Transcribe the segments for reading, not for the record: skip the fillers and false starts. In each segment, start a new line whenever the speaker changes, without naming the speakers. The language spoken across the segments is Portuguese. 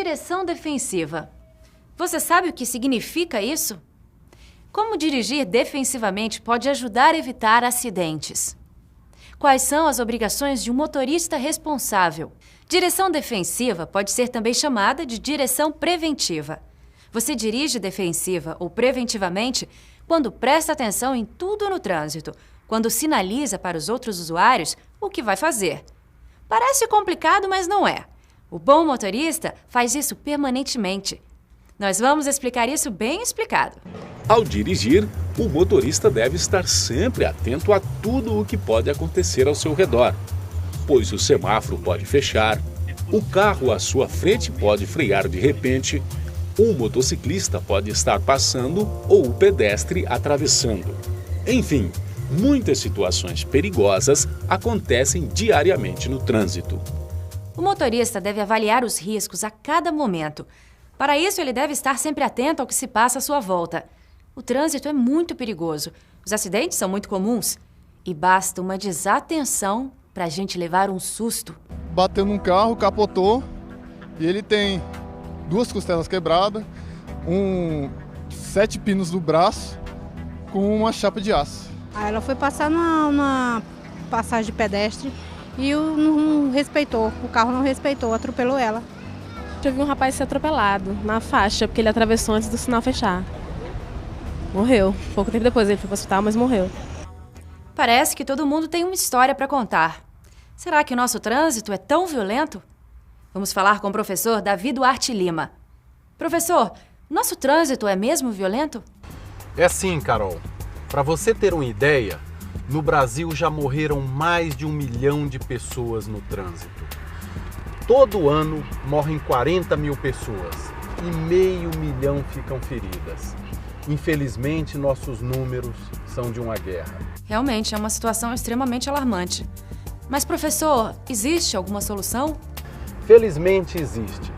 Direção defensiva. Você sabe o que significa isso? Como dirigir defensivamente pode ajudar a evitar acidentes? Quais são as obrigações de um motorista responsável? Direção defensiva pode ser também chamada de direção preventiva. Você dirige defensiva ou preventivamente quando presta atenção em tudo no trânsito, quando sinaliza para os outros usuários o que vai fazer. Parece complicado, mas não é. O bom motorista faz isso permanentemente. Nós vamos explicar isso bem explicado.
Ao dirigir, o motorista deve estar sempre atento a tudo o que pode acontecer ao seu redor, pois o semáforo pode fechar, o carro à sua frente pode frear de repente, um motociclista pode estar passando ou o pedestre atravessando. Enfim, muitas situações perigosas acontecem diariamente no trânsito.
O motorista deve avaliar os riscos a cada momento. Para isso, ele deve estar sempre atento ao que se passa à sua volta. O trânsito é muito perigoso. Os acidentes são muito comuns. E basta uma desatenção para a gente levar um susto.
Bateu num carro, capotou, e ele tem 2 costelas quebradas, 7 pinos no braço, com uma chapa de aço.
Aí ela foi passar numa passagem de pedestre e não respeitou, o carro não respeitou, atropelou ela.
Eu vi um rapaz ser atropelado na faixa, porque ele atravessou antes do sinal fechar. Morreu. Pouco tempo depois ele foi para o hospital, mas morreu.
Parece que todo mundo tem uma história para contar. Será que o nosso trânsito é tão violento? Vamos falar com o professor Davi Duarte Lima. Professor, nosso trânsito é mesmo violento?
É sim, Carol. Para você ter uma ideia, no Brasil já morreram mais de 1 milhão de pessoas no trânsito. Todo ano morrem 40 mil pessoas e 500 mil ficam feridas. Infelizmente, nossos números são de uma guerra.
Realmente, é uma situação extremamente alarmante. Mas, professor, existe alguma solução?
Felizmente existe.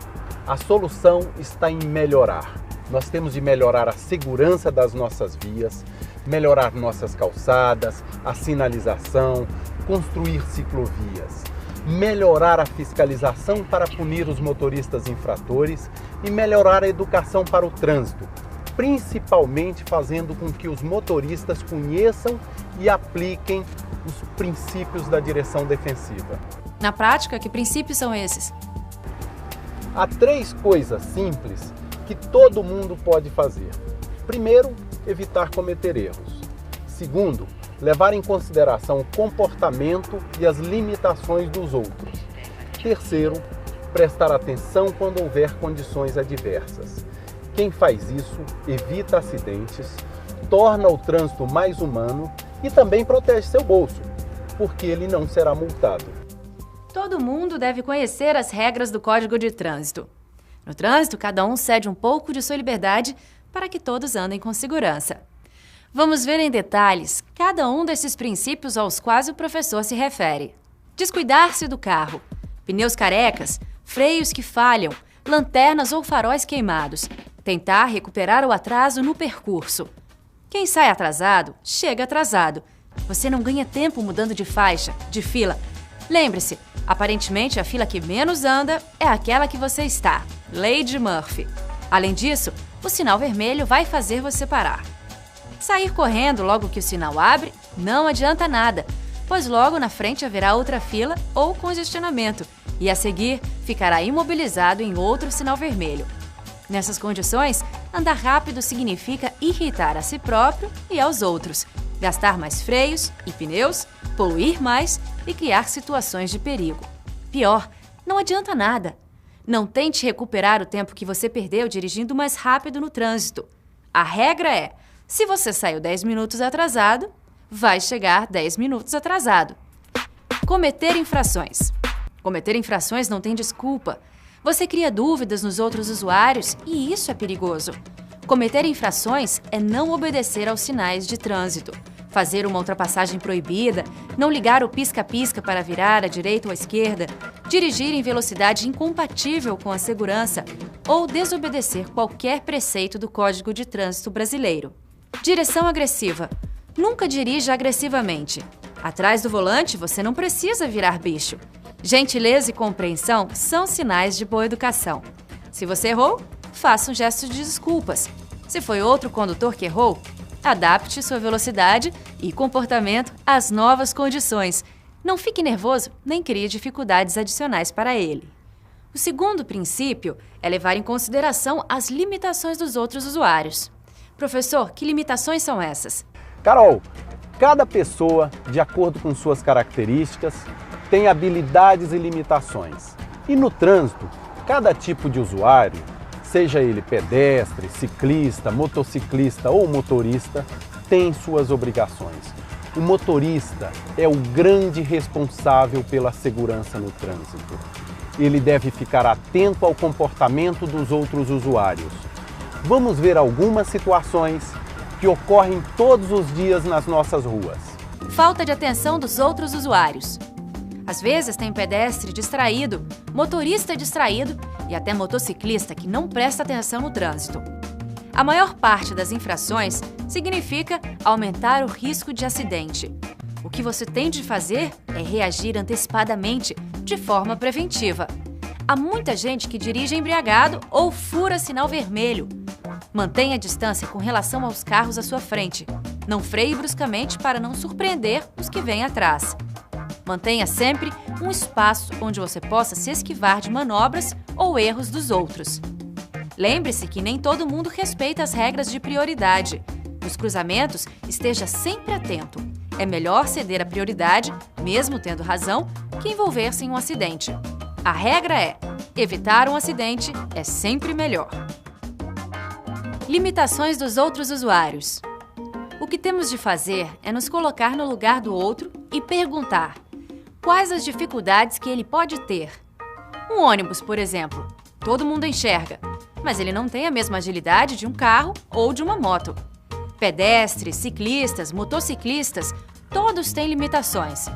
A solução está em melhorar. Nós temos de melhorar a segurança das nossas vias, melhorar nossas calçadas, a sinalização, construir ciclovias, melhorar a fiscalização para punir os motoristas infratores e melhorar a educação para o trânsito, principalmente fazendo com que os motoristas conheçam e apliquem os princípios da direção defensiva.
Na prática, que princípios são esses?
Há 3 coisas simples que todo mundo pode fazer. Primeiro, evitar cometer erros. Segundo, levar em consideração o comportamento e as limitações dos outros. Terceiro, prestar atenção quando houver condições adversas. Quem faz isso evita acidentes, torna o trânsito mais humano e também protege seu bolso, porque ele não será multado.
Todo mundo deve conhecer as regras do Código de Trânsito. No trânsito, cada um cede um pouco de sua liberdade para que todos andem com segurança. Vamos ver em detalhes cada um desses princípios aos quais o professor se refere. Descuidar-se do carro, pneus carecas, freios que falham, lanternas ou faróis queimados, tentar recuperar o atraso no percurso. Quem sai atrasado, chega atrasado. Você não ganha tempo mudando de faixa, de fila. Lembre-se, aparentemente a fila que menos anda é aquela que você está. Lei de Murphy. Além disso, o sinal vermelho vai fazer você parar. Sair correndo logo que o sinal abre não adianta nada, pois logo na frente haverá outra fila ou congestionamento e a seguir ficará imobilizado em outro sinal vermelho. Nessas condições, andar rápido significa irritar a si próprio e aos outros, gastar mais freios e pneus, poluir mais e criar situações de perigo. Pior, não adianta nada. Não tente recuperar o tempo que você perdeu dirigindo mais rápido no trânsito. A regra é, se você saiu 10 minutos atrasado, vai chegar 10 minutos atrasado. Cometer infrações. Cometer infrações não tem desculpa. Você cria dúvidas nos outros usuários e isso é perigoso. Cometer infrações é não obedecer aos sinais de trânsito, fazer uma ultrapassagem proibida, não ligar o pisca-pisca para virar à direita ou à esquerda, dirigir em velocidade incompatível com a segurança ou desobedecer qualquer preceito do Código de Trânsito brasileiro. Direção agressiva. Nunca dirija agressivamente. Atrás do volante, você não precisa virar bicho. Gentileza e compreensão são sinais de boa educação. Se você errou, faça um gesto de desculpas. Se foi outro condutor que errou, adapte sua velocidade e comportamento às novas condições. Não fique nervoso nem crie dificuldades adicionais para ele. O segundo princípio é levar em consideração as limitações dos outros usuários. Professor, que limitações são essas?
Carol, cada pessoa, de acordo com suas características, tem habilidades e limitações. E no trânsito, cada tipo de usuário, seja ele pedestre, ciclista, motociclista ou motorista, tem suas obrigações. O motorista é o grande responsável pela segurança no trânsito. Ele deve ficar atento ao comportamento dos outros usuários. Vamos ver algumas situações que ocorrem todos os dias nas nossas ruas.
Falta de atenção dos outros usuários. Às vezes tem pedestre distraído, motorista distraído e até motociclista que não presta atenção no trânsito. A maior parte das infrações significa aumentar o risco de acidente. O que você tem de fazer é reagir antecipadamente, de forma preventiva. Há muita gente que dirige embriagado ou fura sinal vermelho. Mantenha a distância com relação aos carros à sua frente. Não freie bruscamente para não surpreender os que vêm atrás. Mantenha sempre um espaço onde você possa se esquivar de manobras ou erros dos outros. Lembre-se que nem todo mundo respeita as regras de prioridade. Nos cruzamentos, esteja sempre atento. É melhor ceder a prioridade, mesmo tendo razão, que envolver-se em um acidente. A regra é: evitar um acidente é sempre melhor. Limitações dos outros usuários. O que temos de fazer é nos colocar no lugar do outro e perguntar: quais as dificuldades que ele pode ter? Um ônibus, por exemplo, todo mundo enxerga, mas ele não tem a mesma agilidade de um carro ou de uma moto. Pedestres, ciclistas, motociclistas, todos têm limitações.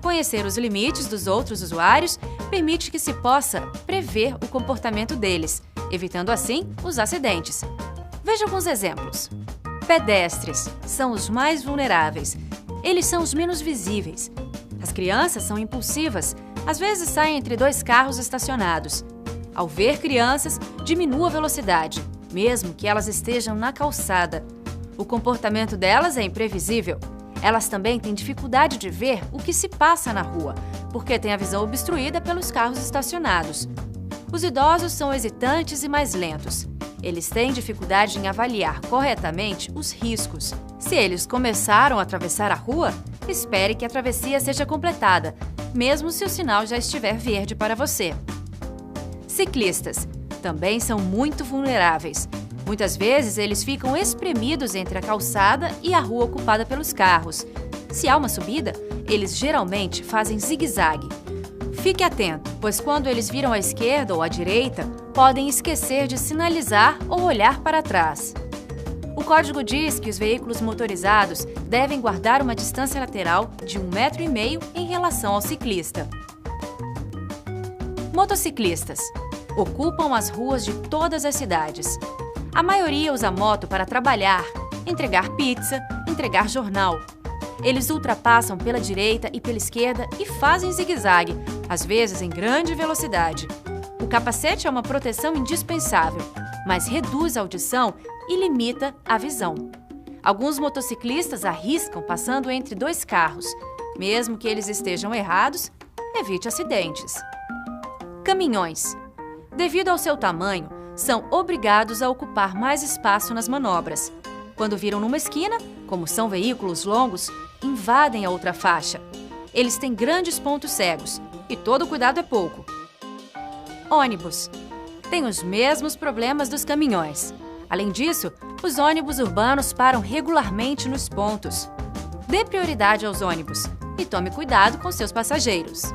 Conhecer os limites dos outros usuários permite que se possa prever o comportamento deles, evitando assim os acidentes. Veja alguns exemplos. Pedestres são os mais vulneráveis. Eles são os menos visíveis. As crianças são impulsivas, às vezes saem entre dois carros estacionados. Ao ver crianças, diminua a velocidade, mesmo que elas estejam na calçada. O comportamento delas é imprevisível. Elas também têm dificuldade de ver o que se passa na rua, porque têm a visão obstruída pelos carros estacionados. Os idosos são hesitantes e mais lentos. Eles têm dificuldade em avaliar corretamente os riscos. Se eles começaram a atravessar a rua, espere que a travessia seja completada, mesmo se o sinal já estiver verde para você. Ciclistas também são muito vulneráveis. Muitas vezes eles ficam espremidos entre a calçada e a rua ocupada pelos carros. Se há uma subida, eles geralmente fazem zigue-zague. Fique atento, pois quando eles viram à esquerda ou à direita, podem esquecer de sinalizar ou olhar para trás. O código diz que os veículos motorizados devem guardar uma distância lateral de 1,5 m em relação ao ciclista. Motociclistas ocupam as ruas de todas as cidades. A maioria usa moto para trabalhar, entregar pizza, entregar jornal. Eles ultrapassam pela direita e pela esquerda e fazem zigue-zague, às vezes em grande velocidade. O capacete é uma proteção indispensável, mas reduz a audição e limita a visão. Alguns motociclistas arriscam passando entre dois carros. Mesmo que eles estejam errados, evite acidentes. Caminhões. Devido ao seu tamanho, são obrigados a ocupar mais espaço nas manobras. Quando viram numa esquina, como são veículos longos, invadem a outra faixa. Eles têm grandes pontos cegos e todo cuidado é pouco. Ônibus. Tem os mesmos problemas dos caminhões. Além disso, os ônibus urbanos param regularmente nos pontos. Dê prioridade aos ônibus e tome cuidado com seus passageiros.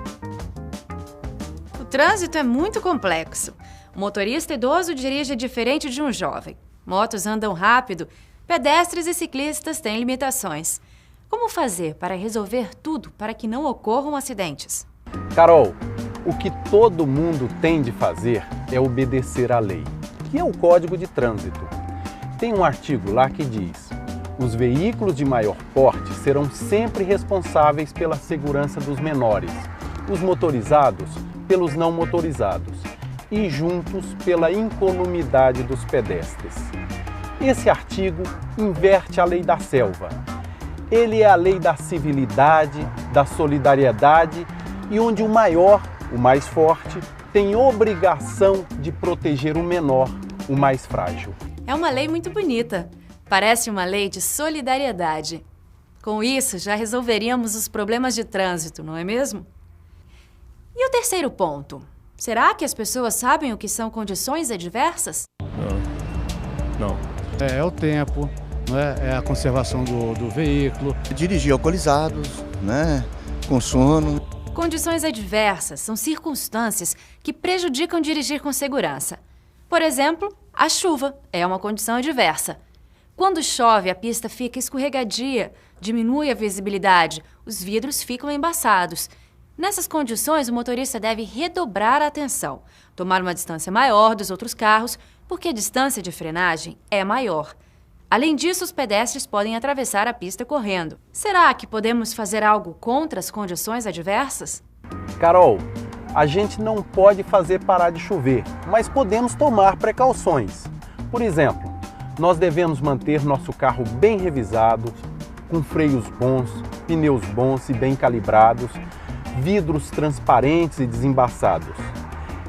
O trânsito é muito complexo. O motorista idoso dirige diferente de um jovem. Motos andam rápido, pedestres e ciclistas têm limitações. Como fazer para resolver tudo para que não ocorram acidentes?
Carol, o que todo mundo tem de fazer é obedecer à lei, que é o Código de Trânsito. Tem um artigo lá que diz: os veículos de maior porte serão sempre responsáveis pela segurança dos menores, os motorizados pelos não motorizados. e juntos pela incolumidade dos pedestres. Esse artigo inverte a lei da selva. Ele é a lei da civilidade, da solidariedade e onde o maior, o mais forte, tem obrigação de proteger o menor, o mais frágil.
É uma lei muito bonita. Parece uma lei de solidariedade. Com isso, já resolveríamos os problemas de trânsito, não é mesmo? E o terceiro ponto? Será que as pessoas sabem o que são condições adversas?
Não.
É o tempo, é a conservação do veículo.
Dirigir alcoolizados, com sono.
Condições adversas são circunstâncias que prejudicam dirigir com segurança. Por exemplo, a chuva é uma condição adversa. Quando chove, a pista fica escorregadia, diminui a visibilidade, os vidros ficam embaçados. Nessas condições, o motorista deve redobrar a atenção, tomar uma distância maior dos outros carros, porque a distância de frenagem é maior. Além disso, os pedestres podem atravessar a pista correndo. Será que podemos fazer algo contra as condições adversas?
Carol, a gente não pode fazer parar de chover, mas podemos tomar precauções. Por exemplo, nós devemos manter nosso carro bem revisado, com freios bons, pneus bons e bem calibrados, vidros transparentes e desembaçados.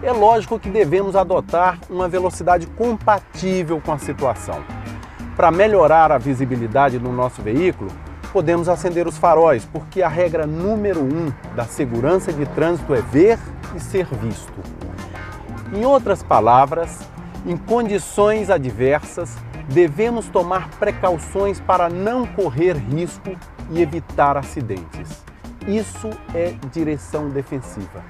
É lógico que devemos adotar uma velocidade compatível com a situação. Para melhorar a visibilidade do nosso veículo, podemos acender os faróis, porque a regra número 1 da segurança de trânsito é ver e ser visto. Em outras palavras, em condições adversas, devemos tomar precauções para não correr risco e evitar acidentes. Isso é direção defensiva.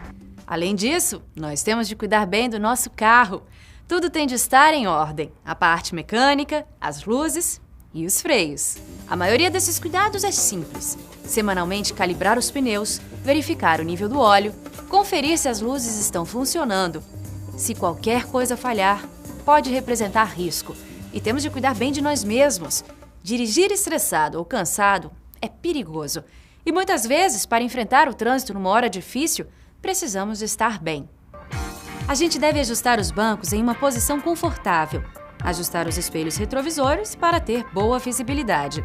Além disso, nós temos de cuidar bem do nosso carro. Tudo tem de estar em ordem. A parte mecânica, as luzes e os freios. A maioria desses cuidados é simples. Semanalmente calibrar os pneus, verificar o nível do óleo, conferir se as luzes estão funcionando. Se qualquer coisa falhar, pode representar risco. E temos de cuidar bem de nós mesmos. Dirigir estressado ou cansado é perigoso. E muitas vezes, para enfrentar o trânsito numa hora difícil, precisamos estar bem. A gente deve ajustar os bancos em uma posição confortável, ajustar os espelhos retrovisores para ter boa visibilidade.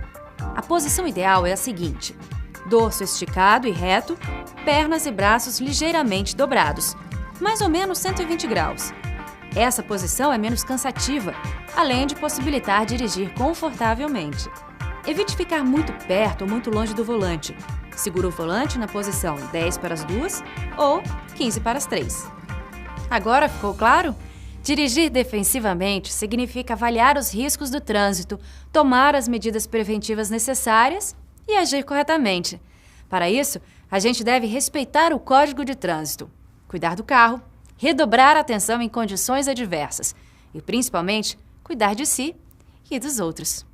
A posição ideal é a seguinte: dorso esticado e reto, pernas e braços ligeiramente dobrados, mais ou menos 120 graus. Essa posição é menos cansativa, além de possibilitar dirigir confortavelmente. Evite ficar muito perto ou muito longe do volante. Segura o volante na posição 10 para as 2 ou 15 para as 3. Agora ficou claro? Dirigir defensivamente significa avaliar os riscos do trânsito, tomar as medidas preventivas necessárias e agir corretamente. Para isso, a gente deve respeitar o Código de Trânsito, cuidar do carro, redobrar a atenção em condições adversas e, principalmente, cuidar de si e dos outros.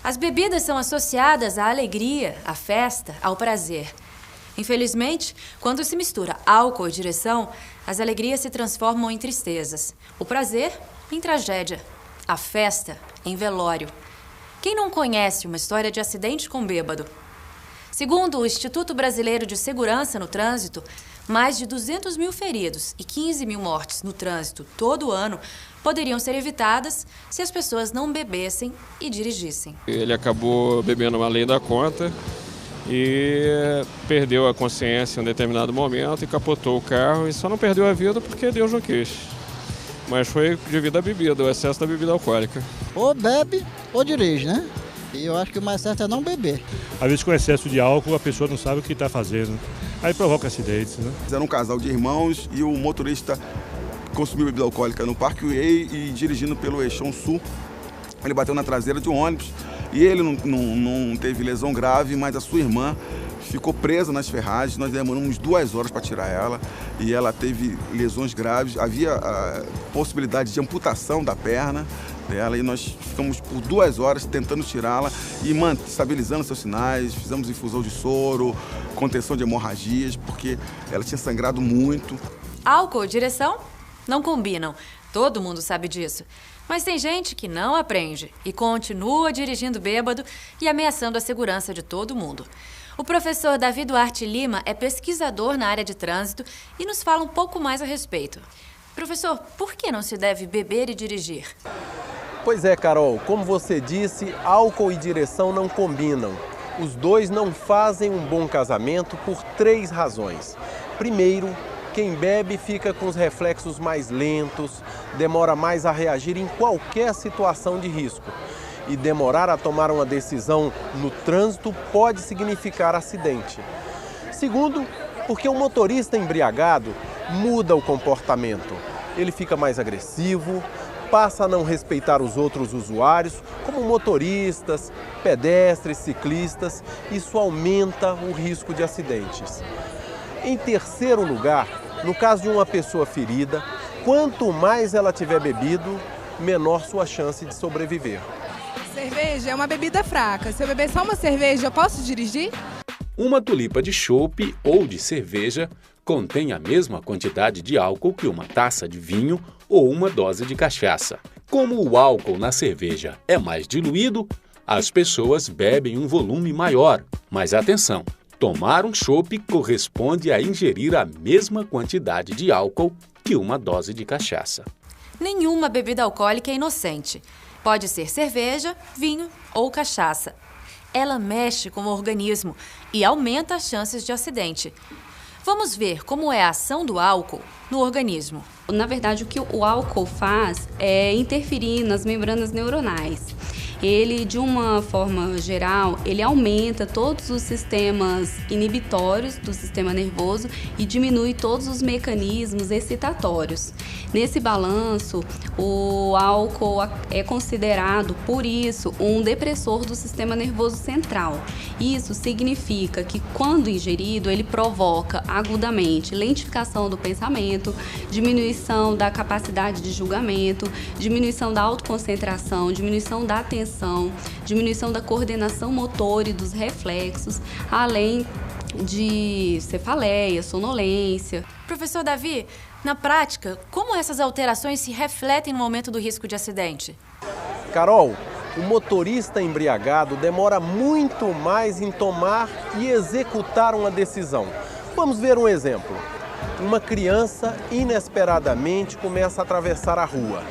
As bebidas são associadas à alegria, à festa, ao prazer. Infelizmente, quando se mistura álcool e direção, as alegrias se transformam em tristezas. O prazer, em tragédia. A festa, em velório. Quem não conhece uma história de acidente com bêbado? Segundo o Instituto Brasileiro de Segurança no Trânsito, mais de 200 mil feridos e 15 mil mortes no trânsito todo ano poderiam ser evitadas se as pessoas não bebessem e dirigissem.
Ele acabou bebendo além da conta e perdeu a consciência em um determinado momento e capotou o carro e só não perdeu a vida porque Deus não quis. Mas foi devido à bebida, o excesso da bebida alcoólica.
Ou bebe ou dirige, né? E eu acho que o mais certo é não beber.
Às vezes com excesso de álcool a pessoa não sabe o que está fazendo. Aí provoca acidentes, né?
Era um casal de irmãos e o motorista consumiu bebida alcoólica no Parkway e dirigindo pelo Eixão Sul. Ele bateu na traseira de um ônibus e ele não teve lesão grave, mas a sua irmã ficou presa nas ferragens. Nós demoramos 2 horas para tirar ela e ela teve lesões graves. Havia a possibilidade de amputação da perna dela e nós ficamos por 2 horas tentando tirá-la e estabilizando seus sinais. Fizemos infusão de soro, contenção de hemorragias, porque ela tinha sangrado muito.
Álcool e direção não combinam. Todo mundo sabe disso. Mas tem gente que não aprende e continua dirigindo bêbado e ameaçando a segurança de todo mundo. O professor Davi Duarte Lima é pesquisador na área de trânsito e nos fala um pouco mais a respeito. Professor, por que não se deve beber e dirigir?
Pois é, Carol, como você disse, álcool e direção não combinam. Os dois não fazem um bom casamento por 3 razões. Primeiro, quem bebe fica com os reflexos mais lentos, demora mais a reagir em qualquer situação de risco. E demorar a tomar uma decisão no trânsito pode significar acidente. Segundo, porque o motorista embriagado muda o comportamento. Ele fica mais agressivo, passa a não respeitar os outros usuários, como motoristas, pedestres, ciclistas. Isso aumenta o risco de acidentes. Em terceiro lugar, no caso de uma pessoa ferida, quanto mais ela tiver bebido, menor sua chance de sobreviver.
Cerveja é uma bebida fraca. Se eu beber só uma cerveja, eu posso dirigir?
Uma tulipa de chope ou de cerveja contém a mesma quantidade de álcool que uma taça de vinho ou uma dose de cachaça. Como o álcool na cerveja é mais diluído, as pessoas bebem um volume maior. Mas atenção, tomar um chope corresponde a ingerir a mesma quantidade de álcool que uma dose de cachaça.
Nenhuma bebida alcoólica é inocente. Pode ser cerveja, vinho ou cachaça. Ela mexe com o organismo e aumenta as chances de acidente. Vamos ver como é a ação do álcool no organismo.
Na verdade, o que o álcool faz é interferir nas membranas neuronais. Ele, de uma forma geral, ele aumenta todos os sistemas inibitórios do sistema nervoso e diminui todos os mecanismos excitatórios. Nesse balanço, o álcool é considerado, por isso, um depressor do sistema nervoso central. Isso significa que, quando ingerido, ele provoca agudamente lentificação do pensamento, diminuição da capacidade de julgamento, diminuição da autoconcentração, diminuição da atenção, diminuição da coordenação motora e dos reflexos, além de cefaleia, sonolência.
Professor Davi, na prática, como essas alterações se refletem no aumento do risco de acidente?
Carol, o motorista embriagado demora muito mais em tomar e executar uma decisão. Vamos ver um exemplo. Uma criança inesperadamente começa a atravessar a rua.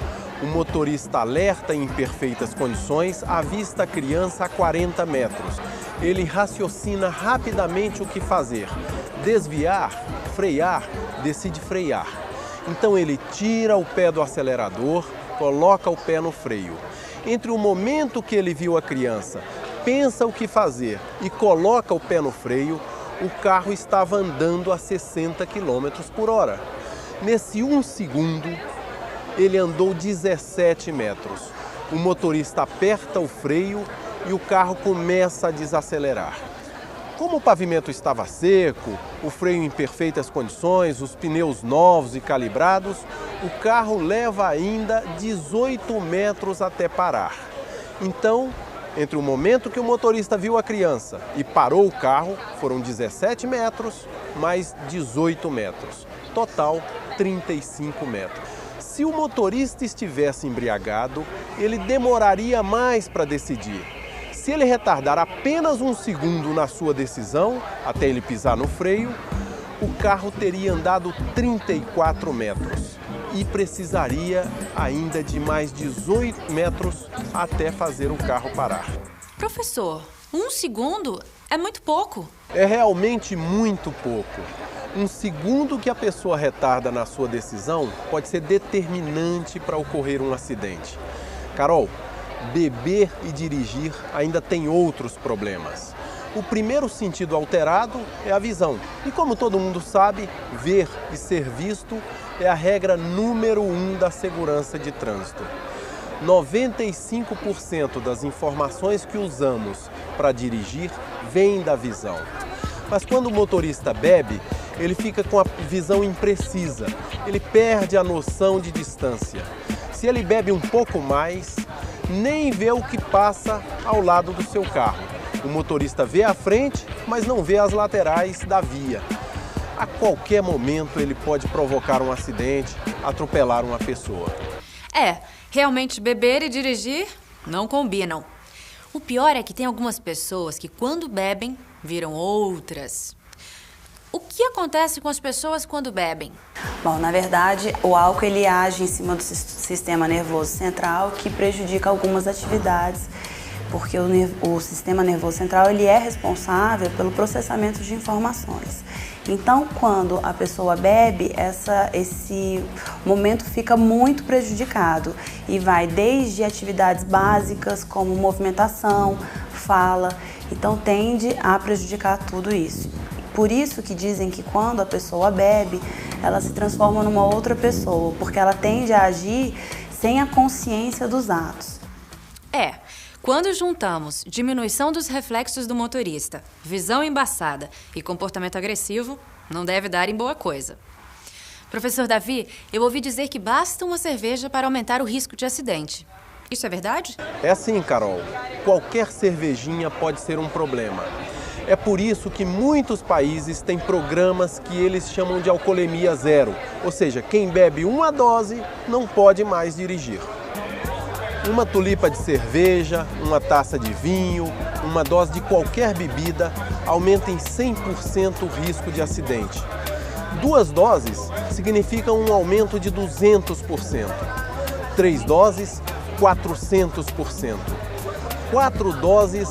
O motorista alerta em perfeitas condições, avista a criança a 40 metros. Ele raciocina rapidamente o que fazer. Desviar, frear, decide frear. Então ele tira o pé do acelerador, coloca o pé no freio. Entre o momento que ele viu a criança, pensa o que fazer e coloca o pé no freio, o carro estava andando a 60 km por hora. Nesse 1 segundo, ele andou 17 metros. O motorista aperta o freio e o carro começa a desacelerar. Como o pavimento estava seco, o freio em perfeitas condições, os pneus novos e calibrados, o carro leva ainda 18 metros até parar. Então, entre o momento que o motorista viu a criança e parou o carro, foram 17 metros mais 18 metros. Total, 35 metros. Se o motorista estivesse embriagado, ele demoraria mais para decidir. Se ele retardar apenas 1 segundo na sua decisão, até ele pisar no freio, o carro teria andado 34 metros e precisaria ainda de mais 18 metros até fazer o carro parar.
Professor, 1 segundo é muito pouco.
É realmente muito pouco. 1 segundo que a pessoa retarda na sua decisão pode ser determinante para ocorrer um acidente. Carol, beber e dirigir ainda tem outros problemas. O primeiro sentido alterado é a visão. E como todo mundo sabe, ver e ser visto é a regra número 1 da segurança de trânsito. 95% das informações que usamos para dirigir vêm da visão. Mas quando o motorista bebe, ele fica com a visão imprecisa, ele perde a noção de distância. Se ele bebe um pouco mais, nem vê o que passa ao lado do seu carro. O motorista vê a frente, mas não vê as laterais da via. A qualquer momento ele pode provocar um acidente, atropelar uma pessoa.
Realmente beber e dirigir não combinam. O pior é que tem algumas pessoas que quando bebem, viram outras. O que acontece com as pessoas quando bebem?
Bom, na verdade, o álcool ele age em cima do sistema nervoso central, que prejudica algumas atividades, porque o sistema nervoso central ele é responsável pelo processamento de informações. Então, quando a pessoa bebe, esse momento fica muito prejudicado e vai desde atividades básicas como movimentação, fala, então tende a prejudicar tudo isso. Por isso que dizem que quando a pessoa bebe, ela se transforma numa outra pessoa, porque ela tende a agir sem a consciência dos atos.
Quando juntamos diminuição dos reflexos do motorista, visão embaçada e comportamento agressivo, não deve dar em boa coisa. Professor Davi, eu ouvi dizer que basta uma cerveja para aumentar o risco de acidente. Isso é verdade?
É sim, Carol. Qualquer cervejinha pode ser um problema. É por isso que muitos países têm programas que eles chamam de alcoolemia zero. Ou seja, quem bebe uma dose não pode mais dirigir. Uma tulipa de cerveja, uma taça de vinho, uma dose de qualquer bebida aumenta em 100% o risco de acidente. 2 doses significam um aumento de 200%. 3 doses, 400%. 4 doses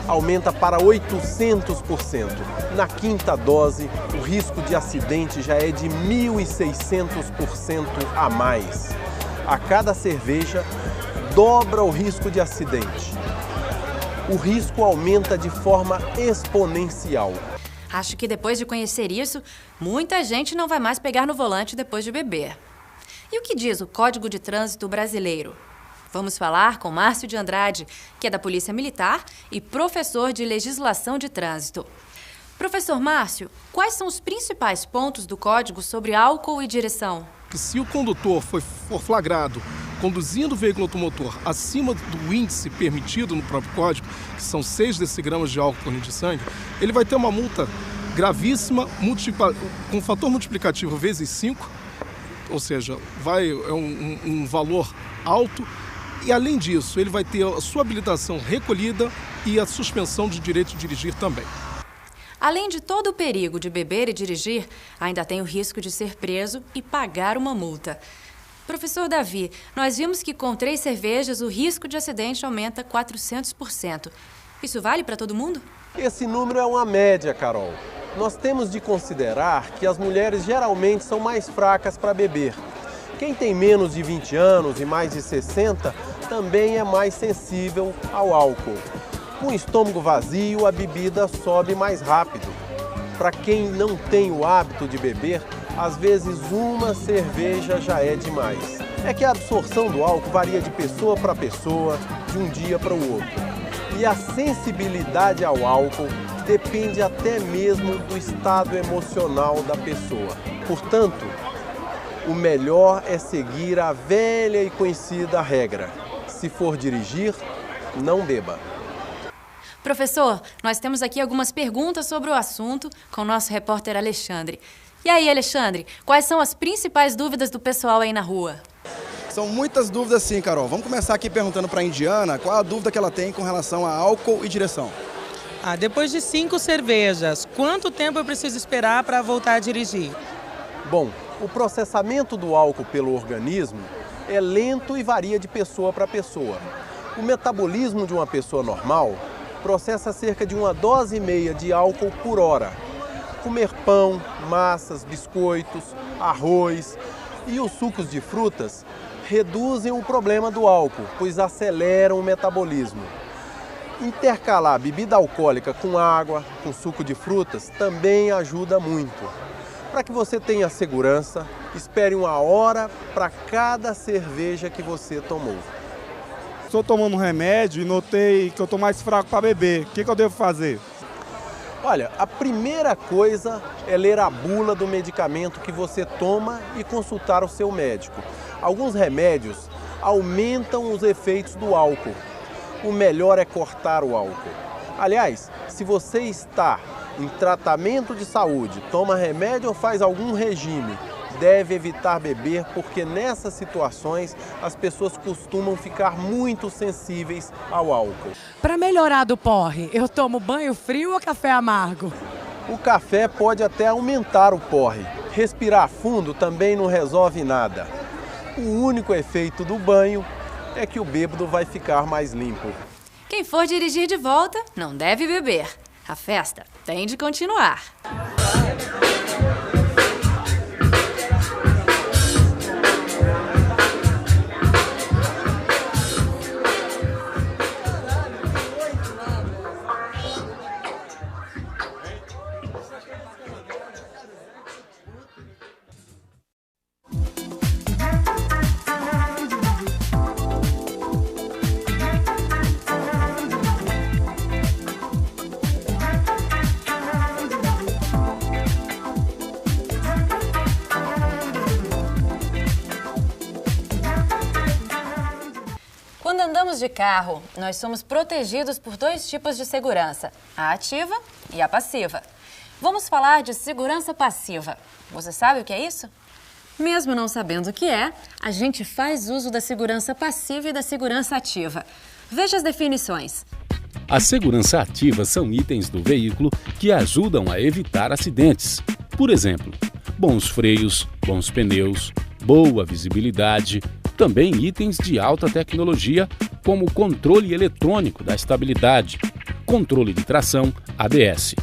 aumenta para 800%. Na 5ª dose, o risco de acidente já é de 1.600% a mais. A cada cerveja, dobra o risco de acidente. O risco aumenta de forma exponencial.
Acho que depois de conhecer isso, muita gente não vai mais pegar no volante depois de beber. E o que diz o Código de Trânsito Brasileiro? Vamos falar com Márcio de Andrade, que é da Polícia Militar e professor de Legislação de Trânsito. Professor Márcio, quais são os principais pontos do Código sobre álcool e direção?
Se o condutor for flagrado conduzindo o veículo automotor acima do índice permitido no próprio código, que são 6 decigramas de álcool por litro de sangue, ele vai ter uma multa gravíssima, com fator multiplicativo vezes 5, ou seja, é um valor alto, e além disso, ele vai ter a sua habilitação recolhida e a suspensão do direito de dirigir também.
Além de todo o perigo de beber e dirigir, ainda tem o risco de ser preso e pagar uma multa. Professor Davi, nós vimos que com 3 cervejas o risco de acidente aumenta 400%. Isso vale para todo mundo?
Esse número é uma média, Carol. Nós temos de considerar que as mulheres geralmente são mais fracas para beber. Quem tem menos de 20 anos e mais de 60 também é mais sensível ao álcool. Com o estômago vazio, a bebida sobe mais rápido. Para quem não tem o hábito de beber, às vezes uma cerveja já é demais. É que a absorção do álcool varia de pessoa para pessoa, de um dia para o outro. E a sensibilidade ao álcool depende até mesmo do estado emocional da pessoa. Portanto, o melhor é seguir a velha e conhecida regra: se for dirigir, não beba.
Professor, nós temos aqui algumas perguntas sobre o assunto com o nosso repórter Alexandre. E aí, Alexandre, quais são as principais dúvidas do pessoal aí na rua?
São muitas dúvidas sim, Carol. Vamos começar aqui perguntando para a Indiana qual a dúvida que ela tem com relação a álcool e direção.
Depois de 5 cervejas, quanto tempo eu preciso esperar para voltar a dirigir?
Bom, o processamento do álcool pelo organismo é lento e varia de pessoa para pessoa. O metabolismo de uma pessoa normal processa cerca de 1,5 dose de álcool por hora. Comer pão, massas, biscoitos, arroz e os sucos de frutas reduzem o problema do álcool, pois aceleram o metabolismo. Intercalar bebida alcoólica com água, com suco de frutas, também ajuda muito. Para que você tenha segurança, espere 1 hora para cada cerveja que você tomou.
Estou tomando um remédio e notei que eu estou mais fraco para beber. O que eu devo fazer?
Olha, a primeira coisa é ler a bula do medicamento que você toma e consultar o seu médico. Alguns remédios aumentam os efeitos do álcool. O melhor é cortar o álcool. Aliás, se você está em tratamento de saúde, toma remédio ou faz algum regime, deve evitar beber, porque nessas situações as pessoas costumam ficar muito sensíveis ao álcool.
Para melhorar do porre, eu tomo banho frio ou café amargo?
O café pode até aumentar o porre. Respirar fundo também não resolve nada. O único efeito do banho é que o bêbado vai ficar mais limpo.
Quem for dirigir de volta não deve beber. A festa tem de continuar. Quando andamos de carro, nós somos protegidos por 2 tipos de segurança, a ativa e a passiva. Vamos falar de segurança passiva. Você sabe o que é isso? Mesmo não sabendo o que é, a gente faz uso da segurança passiva e da segurança ativa. Veja as definições.
A segurança ativa são itens do veículo que ajudam a evitar acidentes. Por exemplo, bons freios, bons pneus, boa visibilidade. Também itens de alta tecnologia, como controle eletrônico da estabilidade, controle de tração, ABS.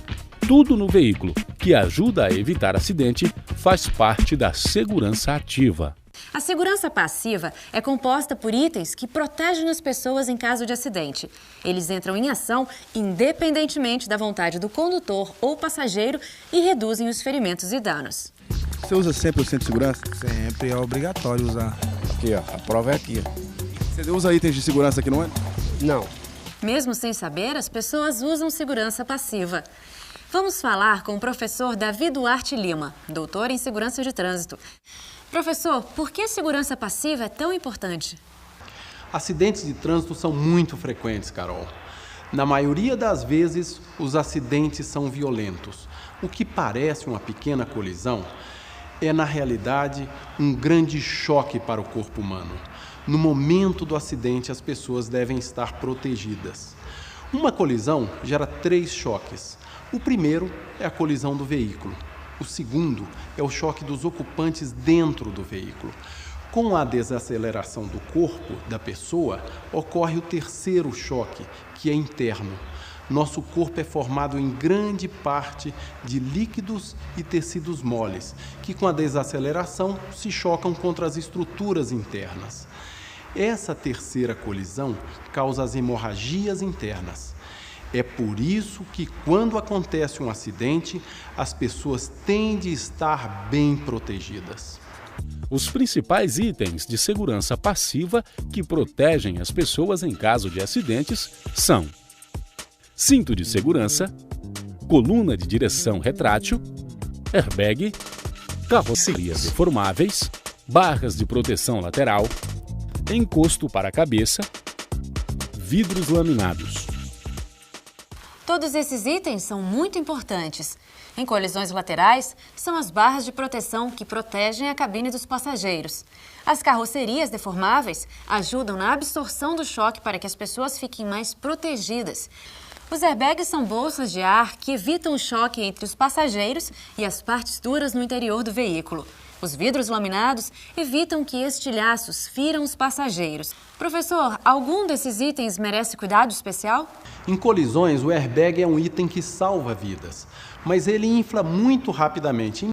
Tudo no veículo que ajuda a evitar acidente faz parte da segurança ativa.
A segurança passiva é composta por itens que protegem as pessoas em caso de acidente. Eles entram em ação independentemente da vontade do condutor ou passageiro e reduzem os ferimentos e danos.
Você usa sempre o cinto de segurança?
Sempre é obrigatório usar.
Aqui, ó, a prova é aqui. Você usa itens de segurança aqui, não é?
Não.
Mesmo sem saber, as pessoas usam segurança passiva. Vamos falar com o professor Davi Duarte Lima, doutor em segurança de trânsito. Professor, por que a segurança passiva é tão importante?
Acidentes de trânsito são muito frequentes, Carol. Na maioria das vezes, os acidentes são violentos. O que parece uma pequena colisão é, na realidade, um grande choque para o corpo humano. No momento do acidente, as pessoas devem estar protegidas. Uma colisão gera 3 choques. O primeiro é a colisão do veículo. O segundo é o choque dos ocupantes dentro do veículo. Com a desaceleração do corpo da pessoa, ocorre o terceiro choque, que é interno. Nosso corpo é formado em grande parte de líquidos e tecidos moles, que com a desaceleração se chocam contra as estruturas internas. Essa terceira colisão causa as hemorragias internas. É por isso que, quando acontece um acidente, as pessoas têm de estar bem protegidas.
Os principais itens de segurança passiva que protegem as pessoas em caso de acidentes são: cinto de segurança, coluna de direção retrátil, airbag, carrocerias deformáveis, barras de proteção lateral, encosto para a cabeça, vidros laminados.
Todos esses itens são muito importantes. Em colisões laterais, são as barras de proteção que protegem a cabine dos passageiros. As carrocerias deformáveis ajudam na absorção do choque para que as pessoas fiquem mais protegidas. Os airbags são bolsas de ar que evitam o choque entre os passageiros e as partes duras no interior do veículo. Os vidros laminados evitam que estilhaços firam os passageiros. Professor, algum desses itens merece cuidado especial?
Em colisões, o airbag é um item que salva vidas, mas ele infla muito rapidamente.